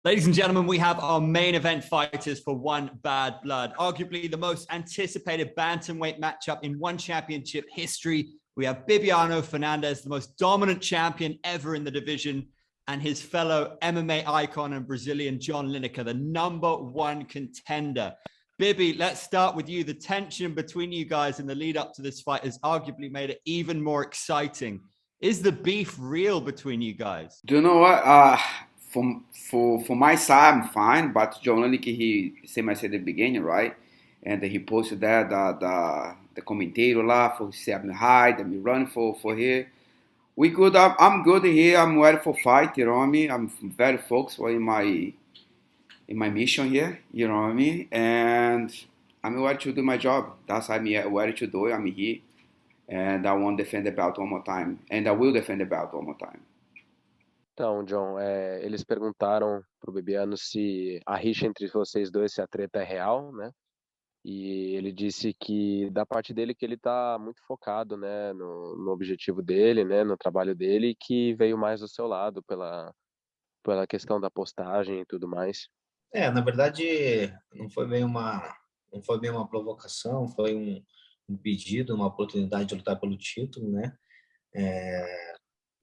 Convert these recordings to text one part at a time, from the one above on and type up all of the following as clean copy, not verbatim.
Ladies and gentlemen, we have our main event fighters for One Bad Blood, arguably the most anticipated bantamweight matchup in one championship history. We have Bibiano Fernandes, the most dominant champion ever in the division, and his fellow MMA icon and Brazilian John Lineker, the number one contender. Bibi, let's start with you. The tension between you guys in the lead up to this fight has arguably made it even more exciting. Is the beef real between you guys? Do you know what? For my side, I'm fine. But John Lineker, he same I said at the beginning, right? And he posted that the commentator lá for seven high that we running for here. We good. I'm good here. I'm ready for fight. You know what I mean? I'm very focused in my mission here. You know what I mean? And I'm ready to do my job. That's I'm ready to do it. I'm here, and I want to defend the belt one more time, and I will defend the belt one more time. Então, John, eles perguntaram pro Bibiano se a rixa entre vocês dois, se a treta é real, né? E ele disse que da parte dele que ele tá muito focado, né, no objetivo dele, né, no trabalho dele, e que veio mais do seu lado pela questão da postagem e tudo mais. Na verdade, não foi bem uma provocação, foi um pedido, uma oportunidade de lutar pelo título, né?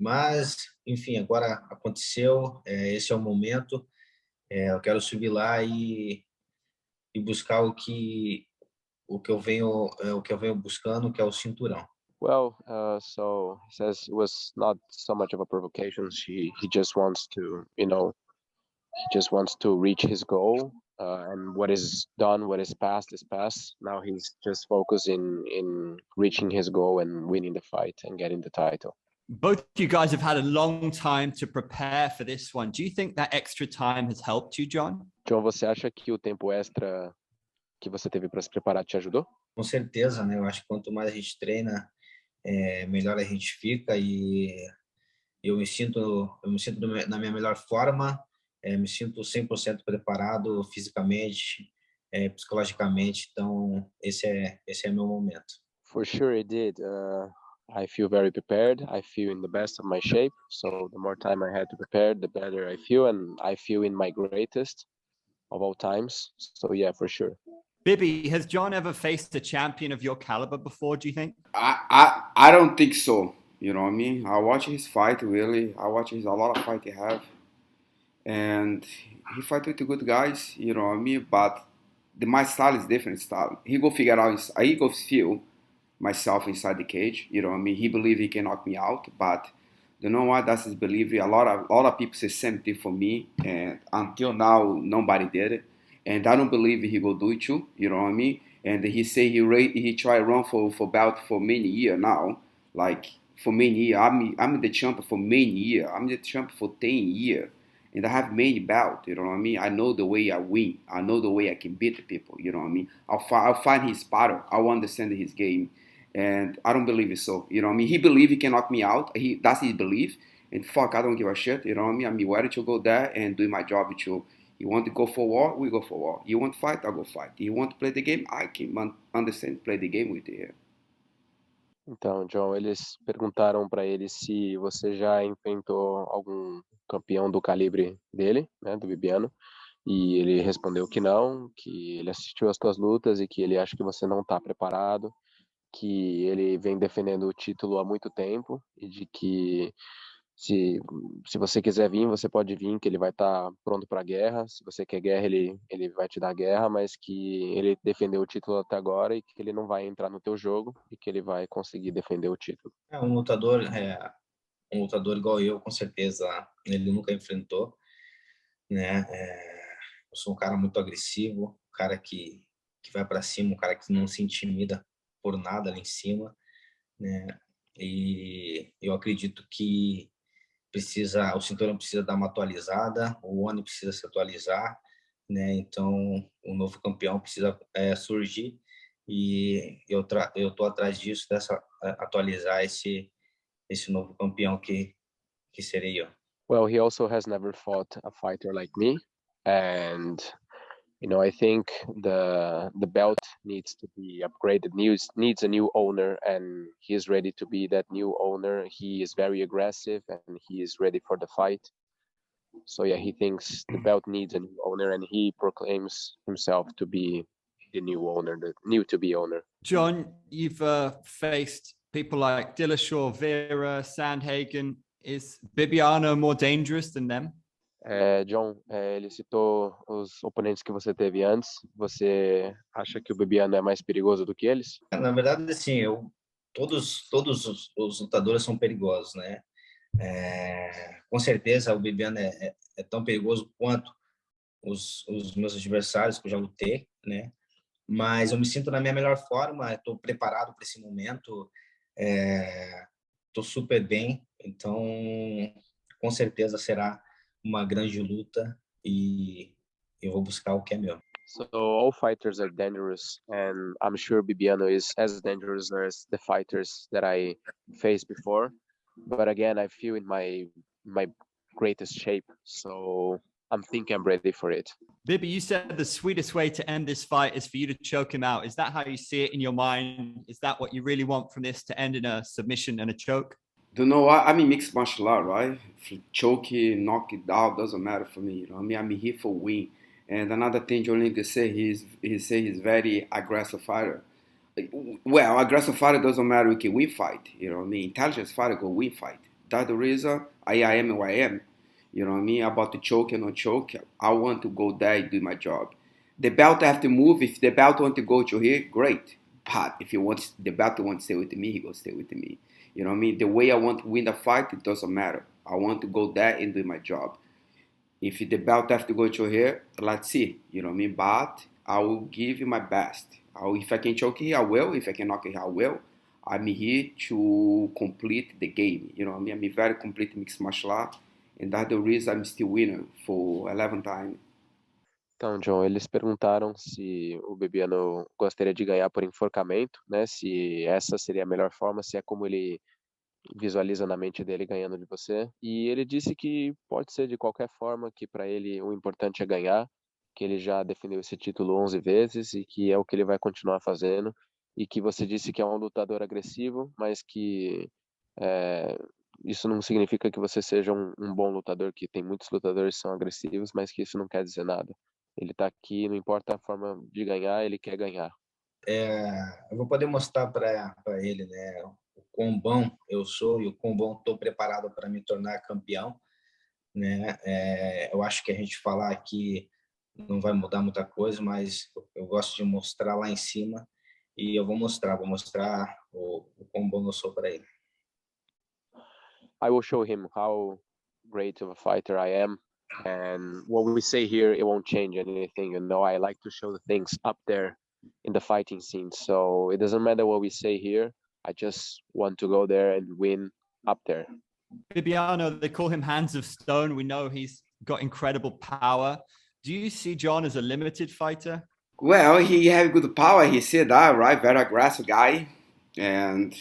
Mas, enfim, agora aconteceu, esse é o momento. Eu quero subir lá e buscar o que eu venho buscando, que é o cinturão. Well, so he says it was not so much of a provocation. He just wants to, reach his goal. And what is done, what is past is past. Now he's just focused in reaching his goal and winning the fight and getting the title. Both you guys have had a long time to prepare for this one. Do you think that extra time has helped you, John? John, você acha que o tempo extra que você teve para se preparar te ajudou? Com certeza, né? Eu acho que quanto mais a gente treina, melhor a gente fica, e eu me sinto na minha melhor forma, me sinto 100% preparado fisicamente, psicologicamente. Então, esse é meu momento. For sure it did. I feel very prepared. I feel in the best of my shape. So the more time I had to prepare, the better I feel, and I feel in my greatest of all times. So yeah, for sure. Bibi, has John ever faced a champion of your caliber before, do you think? I don't think so. You know what I mean? I watch his fight really. I watch a lot of fight he have, and he fight with the good guys. You know what I mean? But my style is different style. He go figure out. He go feel myself inside the cage. You know what I mean? He believe he can knock me out, but you know what? That's his belief. A lot of people say same thing for me, and until now nobody did it. And I don't believe he will do it too. You know what I mean? And he say he try run for bout for many years now, like for many years. I'm the champion for many years. I'm the champion for 10 years, and I have many bouts. You know what I mean? I know the way I win. I know the way I can beat the people. You know what I mean? I'll find his pattern. I will understand his game, and I don't believe it so. You know what I mean? He believe he can knock me out. That's his belief. And fuck, I don't give a shit. You know what I mean? I'm ready to go there and do my job too. You want to go for war? We go for war. You want to fight? I go fight. You want to play the game? I can understand play the game with you. Então, John, eles perguntaram para ele se você já enfrentou algum campeão do calibre dele, né, do Bibiano, e ele respondeu que não, que ele assistiu as tuas lutas e que ele acha que você não está preparado, que ele vem defendendo o título há muito tempo e de que se você quiser vir, você pode vir, que ele vai estar pronto para a guerra. Se você quer guerra, ele vai te dar guerra, mas que ele defendeu o título até agora e que ele não vai entrar no teu jogo e que ele vai conseguir defender o título. Um lutador igual eu, com certeza, ele nunca enfrentou, né? Eu sou um cara muito agressivo, um cara que vai para cima, um cara que não se intimida por nada ali em cima, né? E eu acredito que o cinturão precisa dar uma atualizada, o ONI precisa se atualizar, né? Então o novo campeão precisa surgir, e eu tô atrás disso, atualizar esse novo campeão que serei eu. Well, he also has never fought a fighter like me, and I think the belt needs to be upgraded, needs a new owner, and he is ready to be that new owner. He is very aggressive and he is ready for the fight. So yeah, he thinks the belt needs a new owner, and he proclaims himself to be the new owner, the new to be owner. John, you've faced people like Dillashaw, Vera, Sandhagen. Is Bibiano more dangerous than them? John, ele citou os oponentes que você teve antes. Você acha que o Bibiano é mais perigoso do que eles? Na verdade, assim, todos os lutadores são perigosos, né? Com certeza o Bibiano é tão perigoso quanto os meus adversários que eu já lutei, né? Mas eu me sinto na minha melhor forma, estou preparado para esse momento, estou super bem, então com certeza será uma grande luta e eu vou buscar o que é meu. So all fighters are dangerous, and I'm sure Bibiano is as dangerous as the fighters that I faced before. But again, I feel in my greatest shape, so I'm thinking I'm ready for it. Bibi, you said the sweetest way to end this fight is for you to choke him out. Is that how you see it in your mind? Is that what you really want from this, to end in a submission and a choke? Don't know. I'm in mixed martial art, right? Choke it, knock it out, doesn't matter for me. You know, I'm here for win. And another thing John Lineker say, he's very aggressive fighter. Well, aggressive fighter doesn't matter. We can win fight. You know what I mean? Intelligence fighter go win fight. That's the reason I am who I am. You know what I mean? About to choke and not choke, I want to go there and do my job. The belt have to move. If the belt want to go to here, great. But if you want the belt want to stay with me, he go stay with me. You know what I mean? The way I want to win the fight, it doesn't matter. I want to go there and do my job. If the belt have to go to here, let's see. You know what I mean? But I will give you my best. If I can choke here, I will. If I can knock it, I will. I'm here to complete the game. You know what I mean? I'm a very complete mixed martial art. And that's the reason I'm still winner for 11 times. Então, John, eles perguntaram se o Bibiano gostaria de ganhar por enforcamento, né? Se essa seria a melhor forma, se é como ele visualiza na mente dele ganhando de você. E ele disse que pode ser de qualquer forma, que para ele o importante é ganhar, que ele já defendeu esse título 11 vezes e que é o que ele vai continuar fazendo. E que você disse que é um lutador agressivo, mas que isso não significa que você seja um bom lutador, que tem muitos lutadores que são agressivos, mas que isso não quer dizer nada. Ele tá aqui, não importa a forma de ganhar, ele quer ganhar. Eu vou poder mostrar para ele, né, o quão bom eu sou e o quão bom estou preparado para me tornar campeão, né? Eu acho que a gente falar aqui não vai mudar muita coisa, mas eu gosto de mostrar lá em cima e eu vou mostrar o quão bom eu sou para ele. I will show him how great of a fighter I am. And what we say here, it won't change anything. You know, I like to show the things up there in the fighting scene. So it doesn't matter what we say here. I just want to go there and win up there. Bibiano, they call him Hands of Stone. We know he's got incredible power. Do you see John as a limited fighter? Well, he have good power. He said that, right? Very aggressive guy. And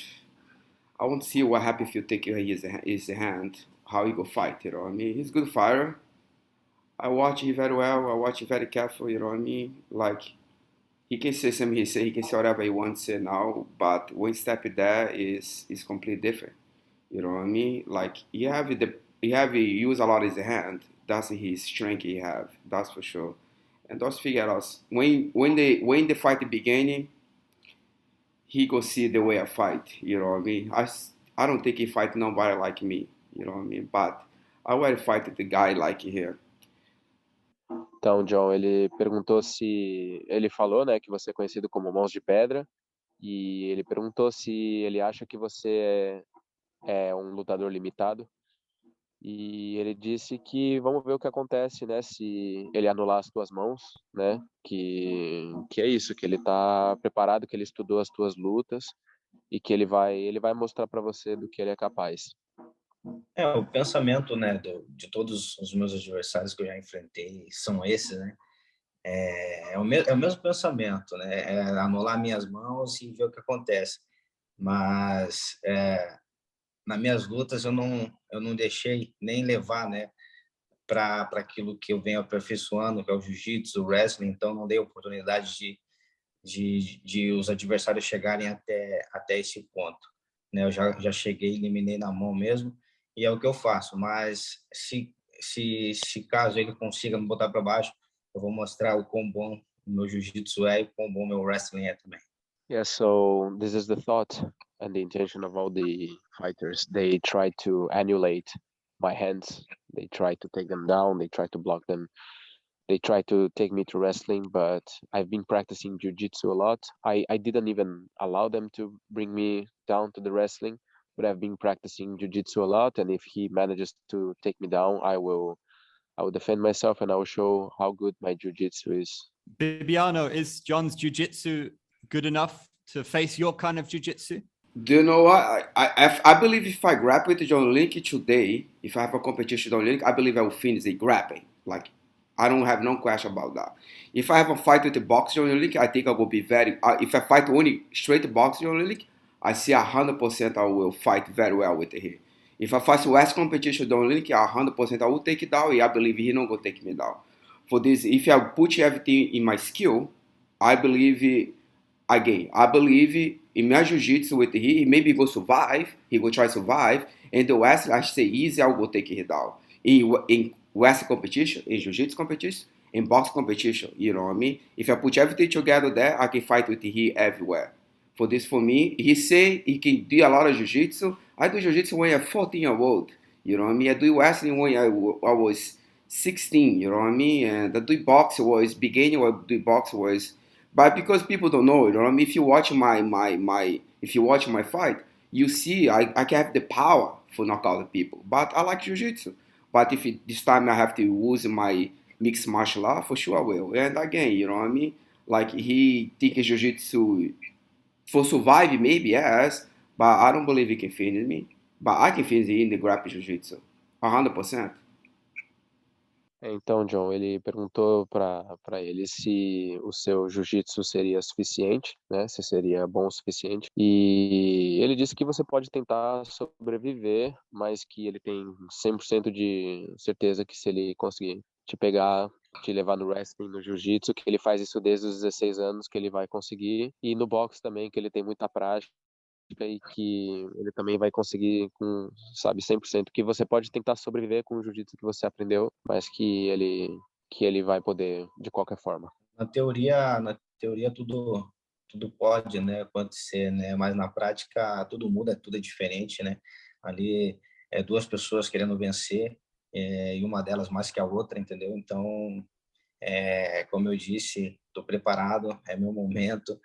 I want to see what happens if you take his hand, how he go fight, you know what I mean? He's a good fighter. I watch him very well. I watch him very careful, you know what I mean? Like, he can say something, he can say whatever he wants to say now, but one step there is completely different. You know what I mean? Like, he use a lot of his hand. That's his strength he have, that's for sure. And just figure out, when the fight beginning, he go see the way I fight, you know what I mean? I don't think he fight nobody like me, you know what I mean? But I will fight the guy like here. Então, John, ele perguntou se... Ele falou, né, que você é conhecido como Mãos de Pedra, e ele perguntou se ele acha que você é um lutador limitado, e ele disse que vamos ver o que acontece, né, se ele anular as tuas mãos, né, que é isso, que ele tá preparado, que ele estudou as tuas lutas, e que ele vai mostrar para você do que ele é capaz. O pensamento, né, de todos os meus adversários que eu já enfrentei são esses, né? É o mesmo pensamento, né? É anular minhas mãos e ver o que acontece. Mas nas minhas lutas eu não deixei nem levar, né, para aquilo que eu venho aperfeiçoando, que é o jiu-jitsu, o wrestling. Então não dei oportunidade de os adversários chegarem até esse ponto, né? Eu já cheguei, eliminei na mão mesmo. E é o que eu faço, mas se se caso ele consiga me botar para baixo, eu vou mostrar o quão bom o meu jiu-jitsu é e o quão bom o meu wrestling é também. Yeah, so this is the thought and the intention of all the fighters. They try to annihilate my hands. They try to take them down. They try to block them. They try to take me to wrestling, but I've been practicing jiu-jitsu a lot. I didn't even allow them to bring me down to the wrestling, but I've been practicing jiu-jitsu a lot. And if he manages to take me down, I will defend myself and I will show how good my jiu-jitsu is. Bibiano, is John's jiu-jitsu good enough to face your kind of jiu-jitsu? Do you know what? I believe if I grapple with John Lineker today, if I have a competition with John Lineker, I believe I will finish the grappling. Like, I don't have no question about that. If I have a fight with the boxer John Lineker, I think I will be very. If I fight only straight boxer John Lineker, I see 100% I will fight very well with him. If I fight West competition John Lineker, 100% I will take it down. And I believe he not gonna take me down. For this, if I put everything in my skill, I believe. Again, I believe in my jiu-jitsu with he maybe go survive, he will try survive, and the West, I say easy, I will take it down. In West competition, in jiu-jitsu competition, in box competition, you know what I mean? If I put everything together there, I can fight with he everywhere. For this, for me, he say he can do a lot of jiu-jitsu. I do jiu-jitsu when I'm 14 years old, you know what I mean? I do wrestling when I was 16, you know what I mean? And I do box was, beginning of do box was, but because people don't know, you know what I mean? If you watch if you watch my fight, you see I can have the power for knockout people. But I like jiu-jitsu. But if this time I have to use my mixed martial art, for sure I will. And again, you know what I mean? Like he think jiu-jitsu for survive, maybe yes, but I don't believe he can finish me. But I can finish him in the grappling jiu-jitsu, 100%. Então, John, ele perguntou para ele se o seu jiu-jitsu seria suficiente, né? Se seria bom o suficiente. E ele disse que você pode tentar sobreviver, mas que ele tem 100% de certeza que se ele conseguir te pegar, te levar no wrestling, no jiu-jitsu, que ele faz isso desde os 16 anos, que ele vai conseguir. E no boxe também, que ele tem muita prática e que ele também vai conseguir com, sabe, 100%, que você pode tentar sobreviver com o jiu-jitsu que você aprendeu, mas que ele vai poder de qualquer forma. Na teoria tudo pode, né, acontecer, né, mas na prática tudo muda, tudo é diferente, né? Ali é duas pessoas querendo vencer, e uma delas mais que a outra, entendeu? Então, como eu disse, estou preparado, é meu momento.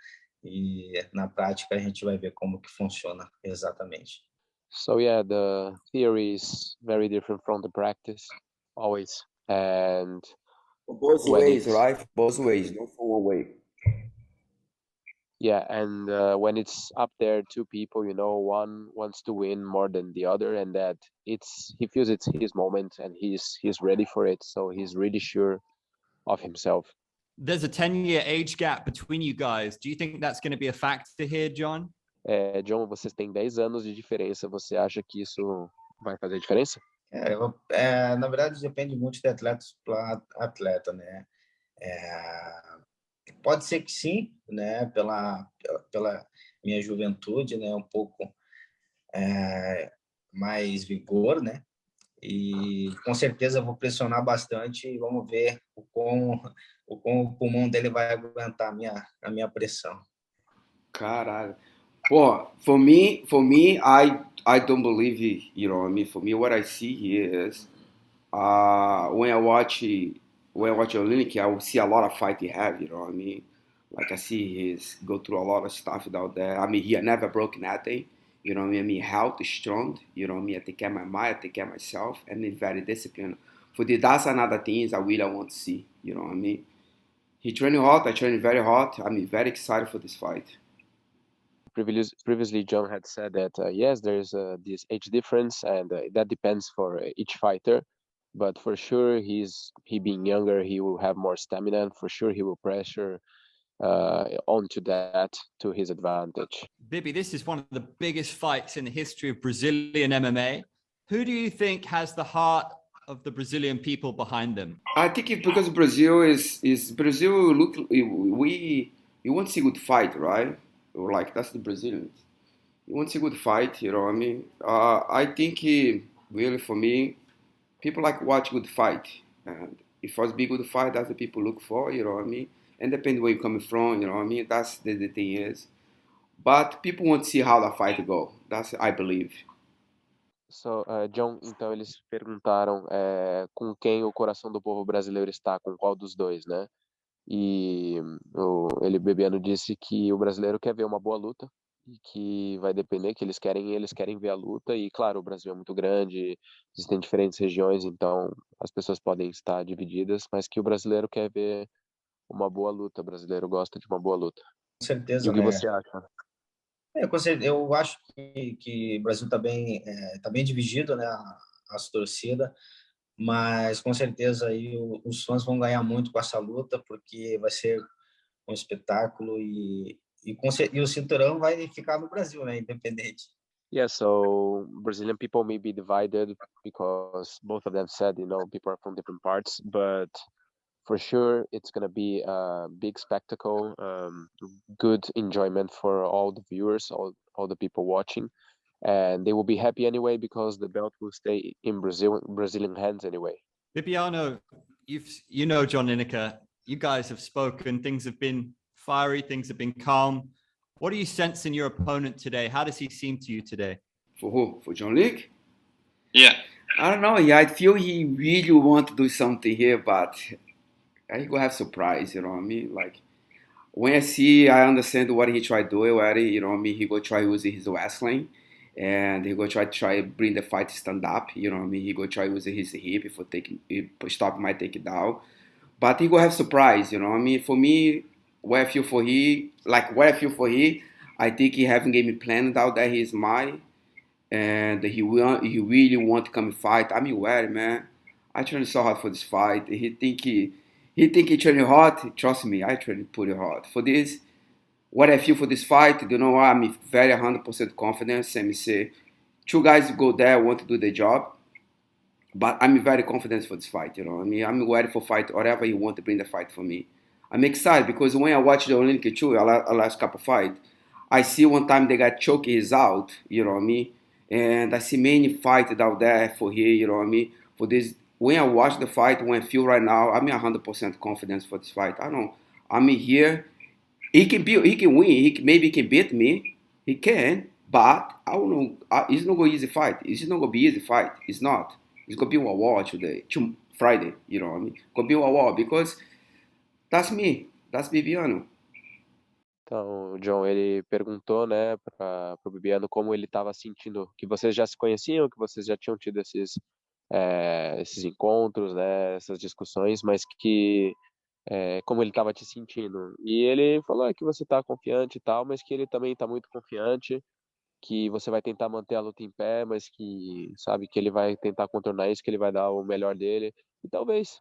E na prática a gente vai ver como que funciona exatamente. So yeah, the theory is very different from the practice, always. And Both ways, right? Both ways, not for one way. yeah, and when it's up there, two people, you know, one wants to win more than the other, and that he feels it's his moment, and he's ready for it, so he's really sure of himself. There's a 10-year age gap between you guys. Do you think that's going to be a factor here, John? John, vocês têm 10 anos de diferença. Você acha que isso vai fazer diferença? Na verdade, depende muito de atleta para atleta, né? Pode ser que sim, né? Pela minha juventude, né? Um pouco mais vigor, né? E com certeza vou pressionar bastante e vamos ver o quão o pulmão dele vai aguentar a minha pressão. Caralho. Well, for me, I don't believe, you know what I mean? For me, what I see here is, when I watch Olympic, I will see a lot of fight he have, you know what I mean? Like I see his go through a lot of stuff out there. I mean, he never broken nothing. You know what I mean? Health is strong. You know what I mean? I take care of my mind, I take care of myself, and then very disciplined. For the, that's another things I really want to see. You know what I mean? He training hard. I training very hard. I'm very excited for this fight. Previously, John had said that yes, there's this age difference, and that depends for each fighter. But for sure, he being younger, he will have more stamina, and for sure, he will pressure onto that to his advantage. Bibi, this is one of the biggest fights in the history of Brazilian MMA. Who do you think has the heart of the Brazilian people behind them? I think because Brazil is Brazil. Look, we want to see good fight, right? Like that's the Brazilians. You want to see good fight, you know what I mean? I think really for me, People like watch good fight. And if it's be good fight, that's the people look for, you know what I mean? And depends where you're coming from, you know what I mean? That's the thing is. But people want to see how the fight go. That's I believe. So, John, então eles perguntaram com quem o coração do povo brasileiro está, com qual dos dois, né? E Bibiano disse que o brasileiro quer ver uma boa luta e que vai depender, que eles querem ver a luta e, claro, o Brasil é muito grande, existem diferentes regiões, então as pessoas podem estar divididas, mas que o brasileiro quer ver uma boa luta, o brasileiro gosta de uma boa luta. Com E certeza, o que né? você acha? Eu acho que o Brasil tá bem dividido, né? As torcidas, mas com certeza aí os fãs vão ganhar muito com essa luta, porque vai ser um espetáculo e o cinturão vai ficar no Brasil, né? Independente. Yeah, so Brazilian people may be divided because both of them said, people are from different parts, but for sure it's going to be a big spectacle, good enjoyment for all the viewers, all the people watching, and they will be happy anyway because the belt will stay in Brazilian hands anyway. Bibiano, you know John Lineker. You guys have spoken. Things have been fiery. Things have been calm. What are you sensing your opponent today? How does he seem to you today? For who? For John Lineker? Yeah. I don't know. Yeah, I feel he really want to do something here, but he gonna have surprise. You know what I mean? Like when I understand what he tried to do already. You know what I mean? He go try using his wrestling, and he go try bring the fight stand up. You know what I mean? He go try using his hip for stop my takedown, but he go have surprise. You know what I mean? For me, where I feel for he, I think he haven't game planned out that he's my, and he really want to come and fight. I mean, where man? I train so hard for this fight. He think he training hard. Trust me, I train pretty hard for this. What I feel for this fight, you know what? I'm very 100% confident. And me say, two guys go there want to do the job, but I'm very confident for this fight. You know, I mean, I'm ready for fight whatever you want to bring the fight for me. I'm excited because when I watch the Olympic too, last couple fight, I see one time they got choked his out. You know what I mean? And I see many fights out there for here. You know what I mean? For this. When I watch the fight, when I feel right now, I'm 100% confidence for this fight. I don't. I'm here. He can win. Maybe he can beat me. He can, but I don't know. It's not gonna be easy fight. It's not gonna be easy fight. It's not. It's gonna be a war today, Friday. You know what I mean? It's gonna be a war because that's me. That's Bibiano. Então, o John, ele perguntou, né, para o Bibiano como ele estava sentindo, que vocês já se conheciam, que vocês já tinham tido esses encontros, né, essas discussões, mas que como ele estava te sentindo. E ele falou que você está confiante e tal, mas que ele também está muito confiante, que você vai tentar manter a luta em pé, mas que sabe que ele vai tentar contornar isso, que ele vai dar o melhor dele. E talvez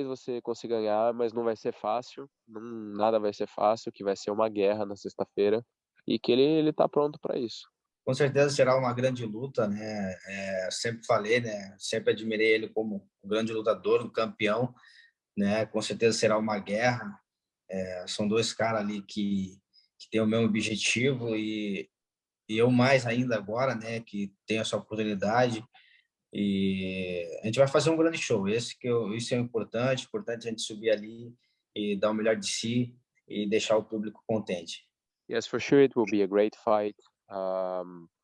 você consiga ganhar, mas não vai ser fácil, nada vai ser fácil, que vai ser uma guerra na sexta-feira e que ele tá pronto para isso. Com certeza será uma grande luta, né? Sempre falei, né? Sempre admirei ele como um grande lutador, um campeão, né? Com certeza será uma guerra. São dois caras ali que têm o mesmo objetivo e eu mais ainda agora, né? Que tenho essa oportunidade e a gente vai fazer um grande show. Isso é importante a gente subir ali e dar o melhor de si e deixar o público contente. Yes, for sure it will be a great fight.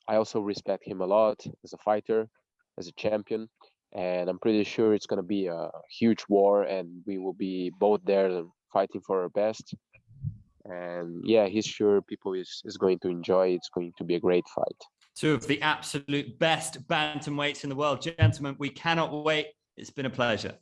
I also respect him a lot as a fighter, as a champion, and I'm pretty sure it's going to be a huge war and we will be both there fighting for our best. And yeah, he's sure people is going to enjoy. It's going to be a great fight. Two of the absolute best bantamweights in the world. Gentlemen, we cannot wait. It's been a pleasure.